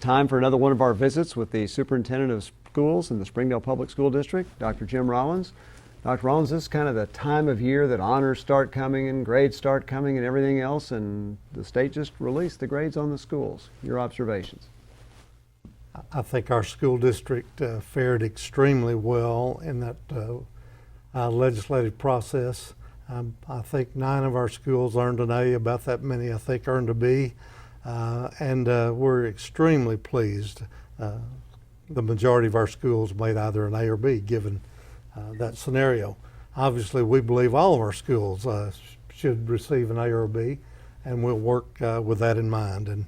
time for another one of our visits with the Superintendent of Schools in the Springdale Public School District, Dr. Jim Rollins. Dr. Rollins, this is kind of the time of year that honors start coming and grades start coming and everything else, and the state just released the grades on the schools. Your observations? I think our school district fared extremely well in that legislative process. I think 9 of our schools earned an A, about that many I think earned a B, and we're extremely pleased. The majority of our schools made either an A or B given that scenario. Obviously we believe all of our schools should receive an A or a B, and we'll work with that in mind. And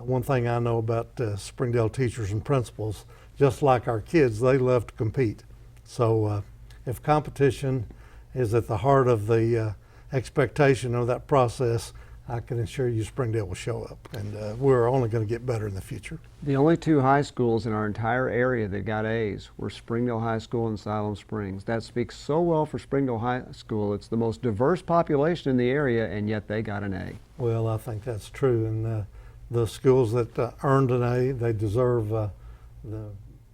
one thing I know about Springdale teachers and principals, just like our kids, they love to compete. So if competition is at the heart of the expectation of that process, I can assure you Springdale will show up, and we're only going to get better in the future. The only 2 high schools in our entire area that got A's were Springdale High School and Siloam Springs. That speaks so well for Springdale High School. It's the most diverse population in the area, and yet they got an A. Well, I think that's true, and the schools that earned an A, they deserve the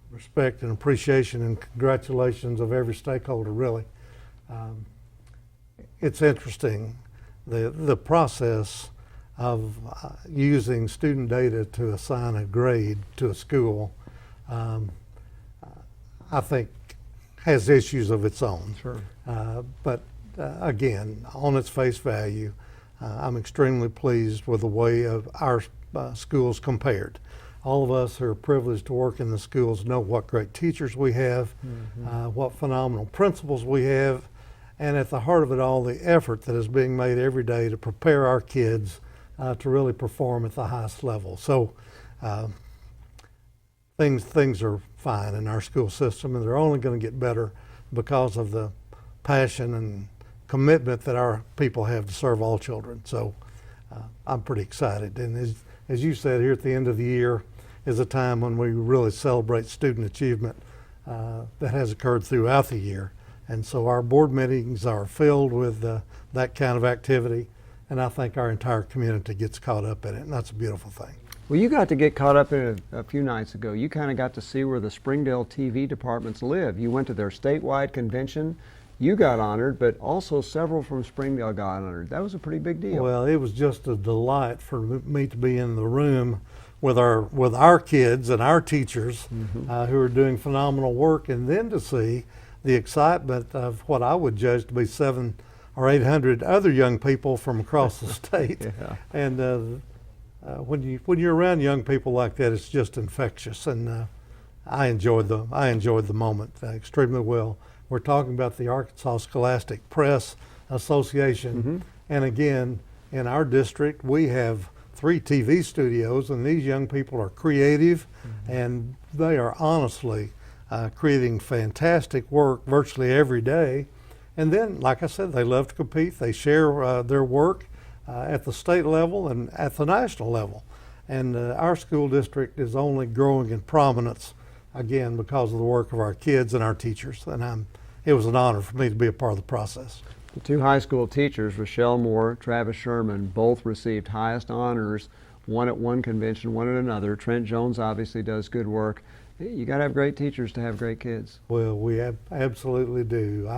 respect and appreciation and congratulations of every stakeholder, really. It's interesting, the process of using student data to assign a grade to a school, I think has issues of its own. Sure. But again, on its face value, I'm extremely pleased with the way of our schools compared. All of us who are privileged to work in the schools know what great teachers we have, what phenomenal principals we have, and at the heart of it all, the effort that is being made every day to prepare our kids to really perform at the highest level. So things are fine in our school system, and they're only going to get better because of the passion and commitment that our people have to serve all children. So I'm pretty excited. And as you said, here at the end of the year is a time when we really celebrate student achievement that has occurred throughout the year. And so our board meetings are filled with that kind of activity, and I think our entire community gets caught up in it, and that's a beautiful thing. Well, you got to get caught up in it a few nights ago. You kind of got to see where the Springdale TV departments live. You went to their statewide convention. You got honored, but also several from Springdale got honored. That was a pretty big deal. Well, it was just a delight for me to be in the room with our kids and our teachers who are doing phenomenal work, and then to see the excitement of what I would judge to be 700 or 800 other young people from across the state. Yeah. And when you're around young people like that, it's just infectious, and I enjoyed the moment extremely well. We're talking about the Arkansas Scholastic Press Association, and again, in our district, we have 3 TV studios, and these young people are creative, and they are honestly creating fantastic work virtually every day. And then, like I said, they love to compete. They share their work at the state level and at the national level. And our school district is only growing in prominence, again, because of the work of our kids and our teachers. And it was an honor for me to be a part of the process. The 2 high school teachers, Rochelle Moore, Travis Sherman, both received highest honors, one at one convention, one at another. Trent Jones obviously does good work. You got to have great teachers to have great kids. Well, we absolutely do.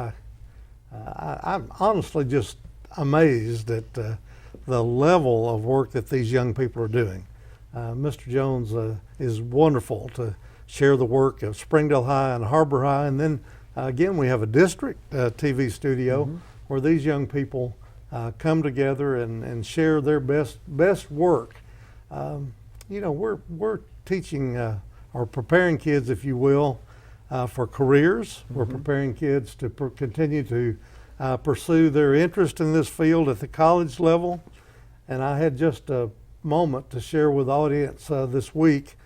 I'm honestly just amazed at the level of work that these young people are doing. Mr. Jones is wonderful to share the work of Springdale High and HAR-BER High, and then again we have a district TV studio where these young people come together and share their best work. You know, we're teaching or preparing kids, if you will, for careers. We're preparing kids to continue to pursue their interest in this field at the college level. And I had just a moment to share with the audience this week.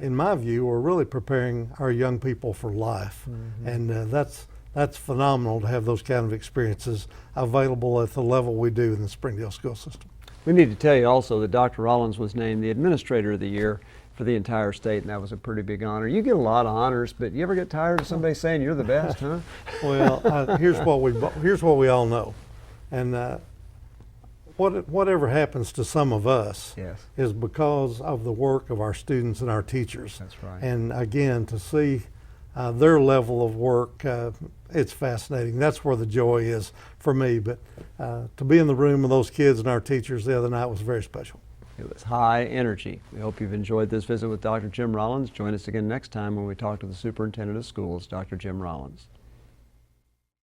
In my view, we're really preparing our young people for life. And that's phenomenal to have those kind of experiences available at the level we do in the Springdale school system. We need to tell you also that Dr. Rollins was named the Administrator of the Year for the entire state, and that was a pretty big honor. You get a lot of honors, but you ever get tired of somebody saying you're the best, huh? Well, here's what we all know, and whatever happens to some of us Yes. is because of the work of our students and our teachers. That's right. And again, to see their level of work, it's fascinating. That's where the joy is for me. But to be in the room with those kids and our teachers the other night was very special. It was high energy. We hope you've enjoyed this visit with Dr. Jim Rollins. Join us again next time when we talk to the Superintendent of Schools, Dr. Jim Rollins.